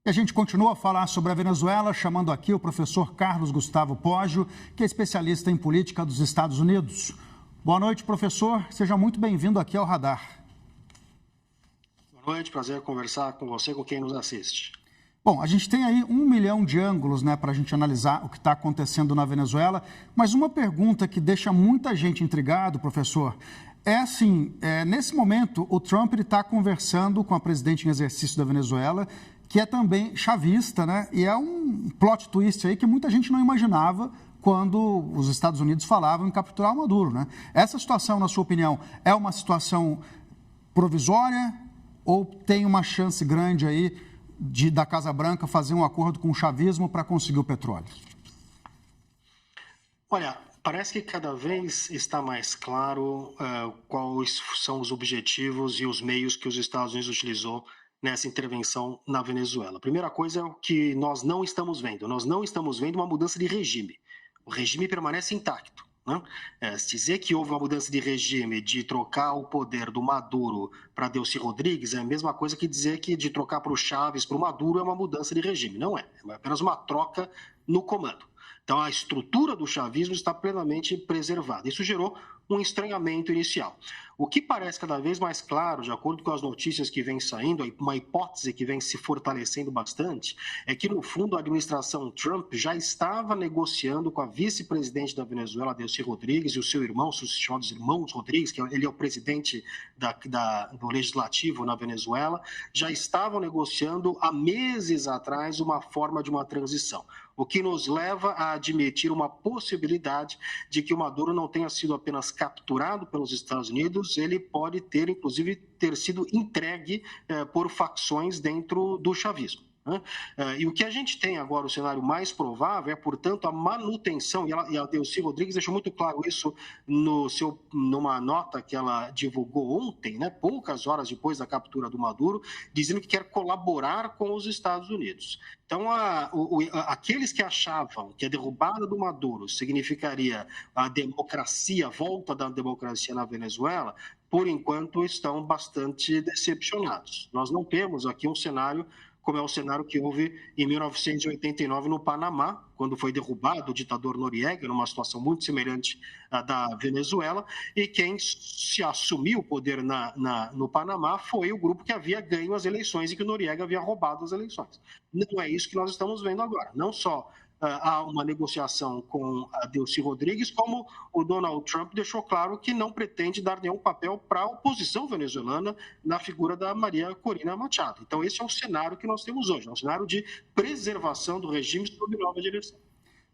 E a gente continua a falar sobre a Venezuela, chamando aqui o professor Carlos Gustavo Poggio, que é especialista em política dos Estados Unidos. Boa noite, professor. Seja muito bem-vindo aqui ao Radar. Boa noite, prazer conversar com você, com quem nos assiste. Bom, a gente tem aí 1 milhão de ângulos, para a gente analisar o que está acontecendo na Venezuela, mas uma pergunta que deixa muita gente intrigado, professor, é assim, nesse momento o Trump está conversando com a presidente em exercício da Venezuela, que é também chavista, e é um plot twist aí que muita gente não imaginava quando os Estados Unidos falavam em capturar o Maduro, Essa situação, na sua opinião, é uma situação provisória ou tem uma chance grande aí da Casa Branca fazer um acordo com o chavismo para conseguir o petróleo? Olha, parece que cada vez está mais claro quais são os objetivos e os meios que os Estados Unidos utilizou nessa intervenção na Venezuela. A primeira coisa é o que nós não estamos vendo. Nós não estamos vendo uma mudança de regime. O regime permanece intacto. Se dizer que houve uma mudança de regime, de trocar o poder do Maduro para Delcy Rodrigues, é a mesma coisa que dizer que de trocar para o Chávez, para o Maduro, é uma mudança de regime. Não é apenas uma troca no comando. Então, a estrutura do chavismo está plenamente preservada. Isso gerou um estranhamento inicial. O que parece cada vez mais claro, de acordo com as notícias que vêm saindo, uma hipótese que vem se fortalecendo bastante, é que, no fundo, a administração Trump já estava negociando com a vice-presidente da Venezuela, Delcy Rodrigues, e o seu irmão, os chamados irmãos Rodrigues, que ele é o presidente do legislativo na Venezuela, já estavam negociando há meses atrás uma forma de uma transição. O que nos leva a admitir uma possibilidade de que o Maduro não tenha sido apenas capturado pelos Estados Unidos, ele pode ter, inclusive, ter sido entregue por facções dentro do chavismo. E o que a gente tem agora, o cenário mais provável, é, portanto, a manutenção, e a Delcy Rodrigues deixou muito claro isso numa nota que ela divulgou ontem, poucas horas depois da captura do Maduro, dizendo que quer colaborar com os Estados Unidos. Então, aqueles que achavam que a derrubada do Maduro significaria a democracia, a volta da democracia na Venezuela, por enquanto estão bastante decepcionados. Nós não temos aqui um cenário como é o cenário que houve em 1989 no Panamá, quando foi derrubado o ditador Noriega, numa situação muito semelhante à da Venezuela, e quem se assumiu o poder no Panamá foi o grupo que havia ganho as eleições e que o Noriega havia roubado as eleições. Não é isso que nós estamos vendo agora. Não só há uma negociação com a Delcy Rodrigues, como o Donald Trump deixou claro que não pretende dar nenhum papel para a oposição venezuelana na figura da Maria Corina Machado. Então, esse é o cenário que nós temos hoje, é um cenário de preservação do regime sob nova direção.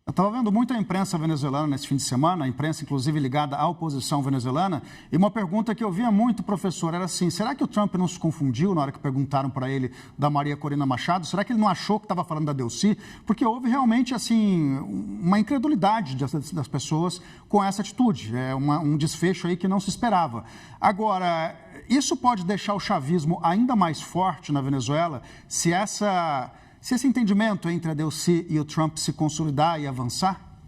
Eu estava vendo muito a imprensa venezuelana nesse fim de semana, a imprensa inclusive ligada à oposição venezuelana, e uma pergunta que eu via muito, professor, era assim, será que o Trump não se confundiu na hora que perguntaram para ele da Maria Corina Machado? Será que ele não achou que estava falando da Delcy? Porque houve realmente assim uma incredulidade das pessoas com essa atitude, um desfecho aí que não se esperava. Agora, isso pode deixar o chavismo ainda mais forte na Venezuela se esse entendimento entre a Delcy e o Trump se consolidar e avançar?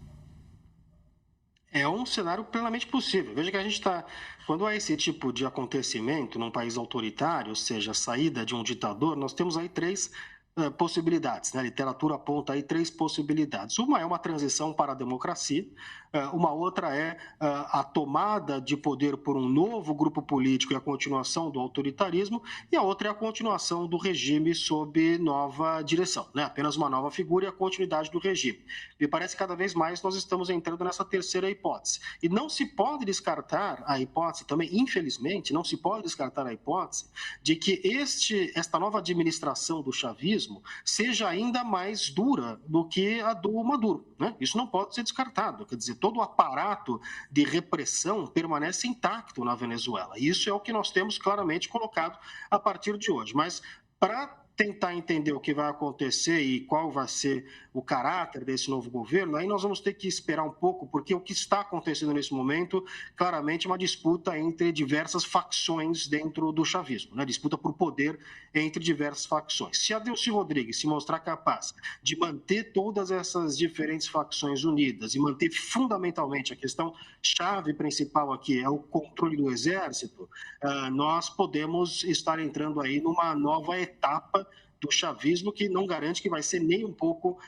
É um cenário plenamente possível. Veja que a gente está... Quando há esse tipo de acontecimento num país autoritário, ou seja, a saída de um ditador, nós temos aí três possibilidades. A literatura aponta aí três possibilidades. Uma é uma transição para a democracia, uma outra é a tomada de poder por um novo grupo político e a continuação do autoritarismo, e a outra é a continuação do regime sob nova direção, apenas uma nova figura e a continuidade do regime. Me parece que cada vez mais nós estamos entrando nessa terceira hipótese. E não se pode descartar a hipótese também, infelizmente, não se pode descartar a hipótese de que esta nova administração do chavismo seja ainda mais dura do que a do Maduro. Isso não pode ser descartado. Quer dizer, todo o aparato de repressão permanece intacto na Venezuela. E isso é o que nós temos claramente colocado a partir de hoje. Mas para tentar entender o que vai acontecer e qual vai ser o caráter desse novo governo, aí nós vamos ter que esperar um pouco, porque o que está acontecendo nesse momento, claramente, é uma disputa entre diversas facções dentro do chavismo, disputa por poder entre diversas facções. Se a Delcy Rodrigues se mostrar capaz de manter todas essas diferentes facções unidas e manter fundamentalmente a questão chave principal aqui é o controle do exército, nós podemos estar entrando aí numa nova etapa do chavismo, que não garante que vai ser nem um pouco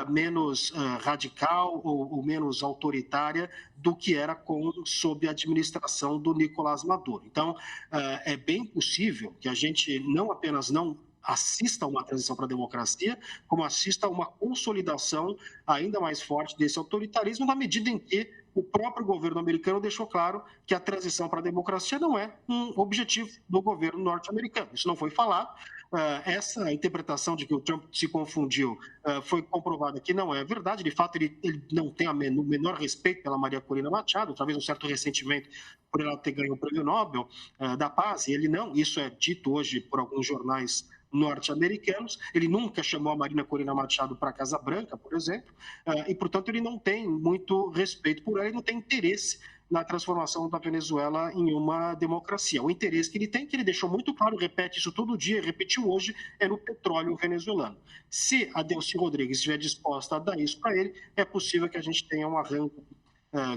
menos radical ou menos autoritária do que era sob a administração do Nicolás Maduro. Então, é bem possível que a gente não apenas não assista a uma transição para a democracia, como assista a uma consolidação ainda mais forte desse autoritarismo, na medida em que o próprio governo americano deixou claro que a transição para a democracia não é um objetivo do governo norte-americano. Isso não foi falado. Essa interpretação de que o Trump se confundiu foi comprovada que não é verdade. De fato, ele não tem o menor respeito pela Maria Corina Machado, talvez um certo ressentimento por ela ter ganho o Prêmio Nobel da Paz, e ele não. Isso é dito hoje por alguns jornais norte-americanos. Ele nunca chamou a Marina Corina Machado para a Casa Branca, por exemplo, e, portanto, ele não tem muito respeito por ela, ele não tem interesse na transformação da Venezuela em uma democracia. O interesse que ele tem, que ele deixou muito claro, repete isso todo dia, repetiu hoje, é no petróleo venezuelano. Se a Delcy Rodrigues estiver disposta a dar isso para ele, é possível que a gente tenha um arranjo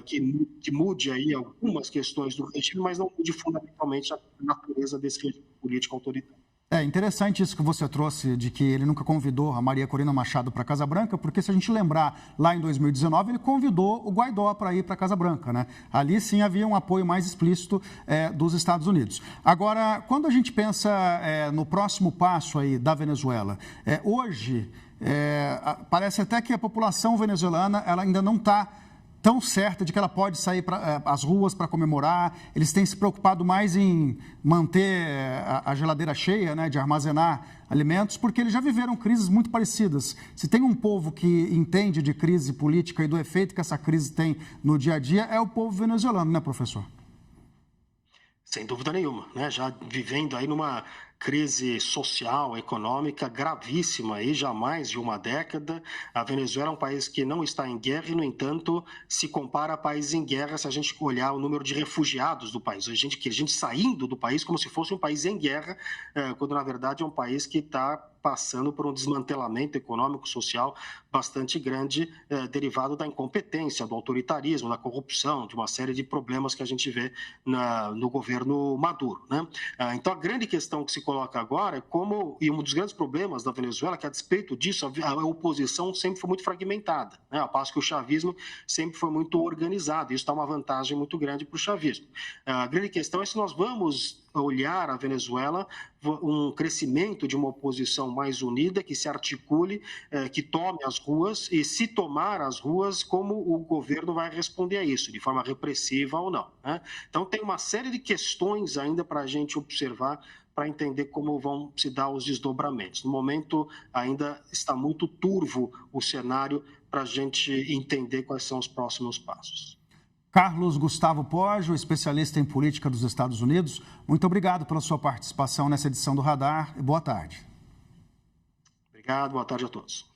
que mude aí algumas questões do regime, mas não mude fundamentalmente a natureza desse regime político autoritário. É interessante isso que você trouxe, de que ele nunca convidou a Maria Corina Machado para a Casa Branca, porque se a gente lembrar, lá em 2019, ele convidou o Guaidó para ir para a Casa Branca, né? Ali sim havia um apoio mais explícito dos Estados Unidos. Agora, quando a gente pensa no próximo passo aí da Venezuela, hoje parece até que a população venezuelana ela ainda não está tão certa de que ela pode sair para as ruas para comemorar. Eles têm se preocupado mais em manter a geladeira cheia, né, de armazenar alimentos, porque eles já viveram crises muito parecidas. Se tem um povo que entende de crise política e do efeito que essa crise tem no dia a dia, é o povo venezuelano, né, professor? Sem dúvida nenhuma, né? Já vivendo aí numa crise social, econômica gravíssima aí, já há mais de uma década. A Venezuela é um país que não está em guerra e, no entanto, se compara a países em guerra se a gente olhar o número de refugiados do país. A gente saindo do país como se fosse um país em guerra, quando, na verdade, é um país que está passando por um desmantelamento econômico, social bastante grande, derivado da incompetência, do autoritarismo, da corrupção, de uma série de problemas que a gente vê no governo Maduro, né? Então, a grande questão que se coloca agora é como, e um dos grandes problemas da Venezuela, que a despeito disso, a oposição sempre foi muito fragmentada, né? Ao passo que o chavismo sempre foi muito organizado. Isso dá uma vantagem muito grande para o chavismo. A grande questão é se nós vamos olhar a Venezuela um crescimento de uma oposição mais unida, que se articule, que tome as ruas, e se tomar as ruas, como o governo vai responder a isso, de forma repressiva ou não, né? Então tem uma série de questões ainda para a gente observar, para entender como vão se dar os desdobramentos. No momento ainda está muito turvo o cenário para a gente entender quais são os próximos passos. Carlos Gustavo Poggio, especialista em política dos Estados Unidos, muito obrigado pela sua participação nessa edição do Radar e boa tarde. Obrigado, boa tarde a todos.